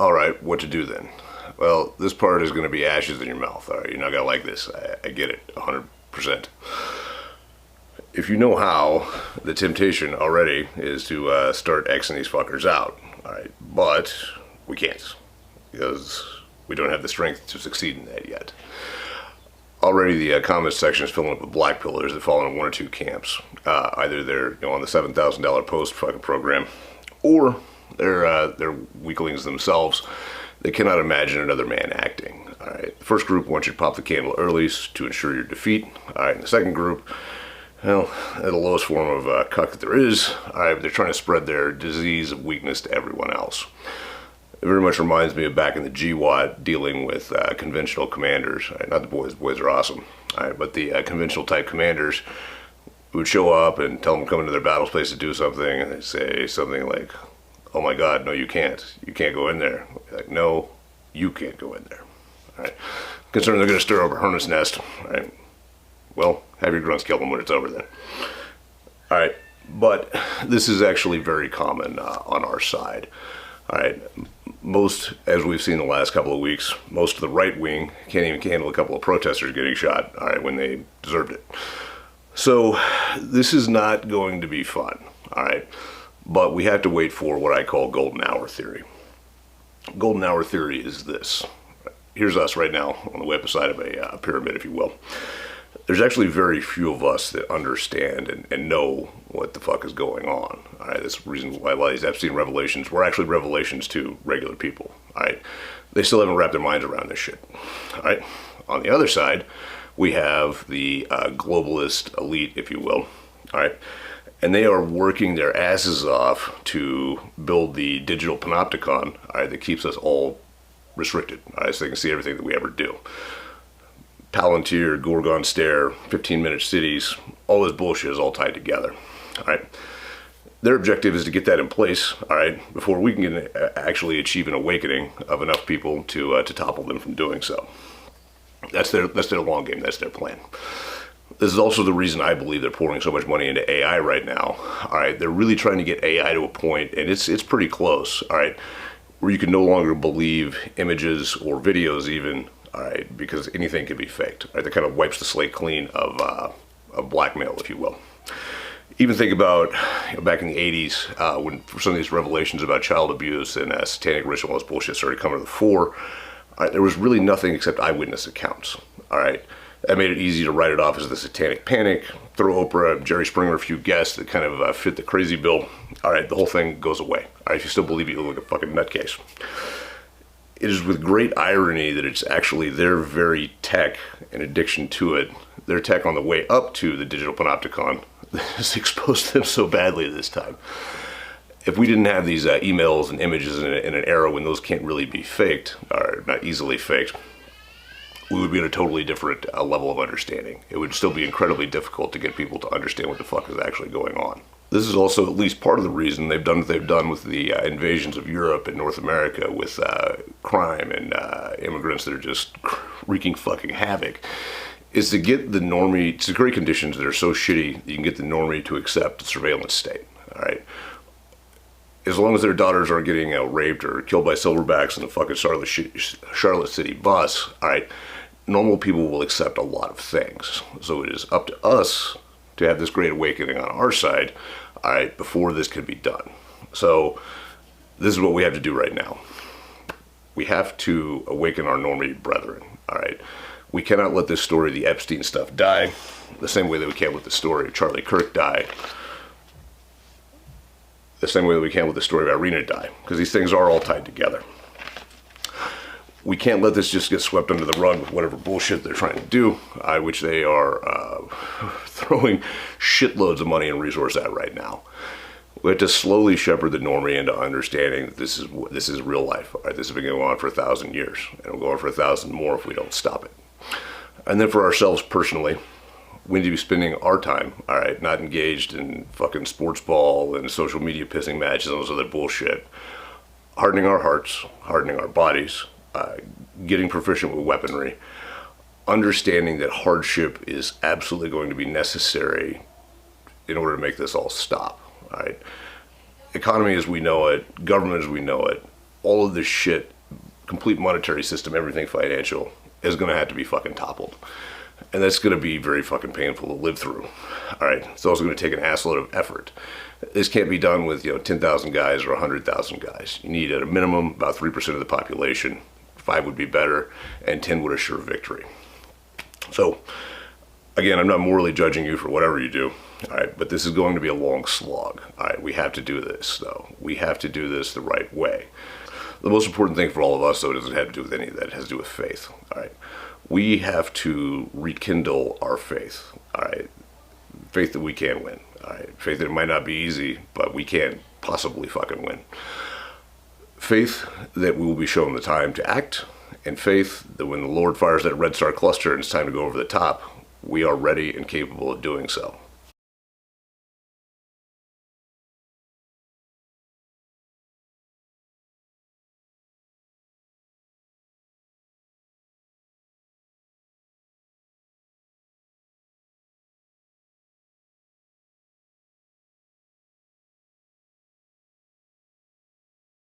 All right, what to do then? Well, this part is going to be ashes in your mouth. All right, you're not going to like this. I get it, 100%. If you know how, the temptation already is to start Xing these fuckers out. All right, but we can't because we don't have the strength to succeed in that yet. Already the comment section is filling up with black pillars that fall in one or two camps. Either they're on the $7,000 post fucking program, or they're weaklings themselves. They cannot imagine another man acting. All right. The first group wants you to pop the candle early to ensure your defeat. All right. And the second group, well, they're the lowest form of cuck that there is. All right. But they're trying to spread their disease of weakness to everyone else. It very much reminds me of back in the GWAT dealing with conventional commanders. Right? Not the boys. The boys are awesome. All right. But the conventional type commanders would show up and tell them to come into their battle space to do something, and they'd say something like, "Oh my God, no, you can't. You can't go in there." Like, no, you can't go in there. All right. Concerned they're going to stir up a hornet's nest. All right. Well, have your grunts kill them when it's over then. All right. But this is actually very common on our side. All right. Most, as we've seen the last couple of weeks, most of the right wing can't even handle a couple of protesters getting shot, all right, when they deserved it. So this is not going to be fun. All right. But we have to wait for what I call golden hour theory. Golden hour theory is this. Here's us right now on the web side of a pyramid, if you will. There's actually very few of us that understand and know what the fuck is going on. All right, that's the reason why a lot of these Epstein revelations were actually revelations to regular people. All right, they still haven't wrapped their minds around this shit. All right, on the other side, we have the globalist elite, if you will. All right. And they are working their asses off to build the digital panopticon, all right, that keeps us all restricted, all right, so they can see everything that we ever do. Palantir, Gorgon Stare, 15-minute cities, all this bullshit is all tied together, all right. Their objective is to get that in place, all right, before we can actually achieve an awakening of enough people to topple them from doing so. That's their long game. That's their plan. This is also the reason I believe they're pouring so much money into AI right now. All right, they're really trying to get AI to a point, and it's pretty close. All right, where you can no longer believe images or videos even. All right, because anything can be faked. All right, that kind of wipes the slate clean of blackmail, if you will. Even think about back in the 80s when some of these revelations about child abuse and satanic ritual and bullshit started coming to the fore. All right, there was really nothing except eyewitness accounts. All right. That made it easy to write it off as the satanic panic, throw Oprah, Jerry Springer, a few guests that kind of fit the crazy bill. All right, the whole thing goes away. All right, if you still believe it, you look like a fucking nutcase. It is with great irony that it's actually their very tech and addiction to it, their tech on the way up to the digital panopticon, that has exposed them so badly this time. If we didn't have these emails and images in an era when those can't really be faked, or not easily faked, we would be at a totally different level of understanding. It would still be incredibly difficult to get people to understand what the fuck is actually going on. This is also at least part of the reason they've done what they've done with the invasions of Europe and North America with crime and immigrants that are just wreaking fucking havoc, is to get the normie, to create conditions that are so shitty that you can get the normie to accept the surveillance state, all right? As long as their daughters aren't getting raped or killed by silverbacks in the fucking Charlotte City bus, all right, normal people will accept a lot of things. So it is up to us to have this great awakening on our side, all right, before this can be done. So this is what we have to do right now. We have to awaken our normie brethren, all right? We cannot let this story, the Epstein stuff, die the same way that we can't let the story of Charlie Kirk die, the same way that we can't let the story of Irina die, because these things are all tied together. We can't let this just get swept under the rug with whatever bullshit they're trying to do, which they are throwing shitloads of money and resource at right now. We have to slowly shepherd the normie into understanding that this is real life. All right, this has been going on for 1,000 years, and it'll go on for 1,000 more if we don't stop it. And then for ourselves personally, we need to be spending our time, all right, not engaged in fucking sports ball and social media pissing matches and those other bullshit, hardening our hearts, hardening our bodies, getting proficient with weaponry, understanding that hardship is absolutely going to be necessary in order to make this all stop. Right? Economy as we know it, government as we know it, all of this shit, complete monetary system, everything financial, is going to have to be fucking toppled. And that's going to be very fucking painful to live through. All right. It's also going to take an assload of effort. This can't be done with, 10,000 guys or 100,000 guys. You need at a minimum about 3% of the population. 5 would be better, and 10 would assure victory. So, again, I'm not morally judging you for whatever you do. All right. But this is going to be a long slog. All right. We have to do this, though. We have to do this the right way. The most important thing for all of us, though, doesn't have to do with any of that. It has to do with faith. All right. We have to rekindle our faith. All right. Faith that we can win. All right. Faith that it might not be easy, but we can possibly fucking win. Faith that we will be shown the time to act, and faith that when the Lord fires that Red Star cluster and it's time to go over the top, we are ready and capable of doing so.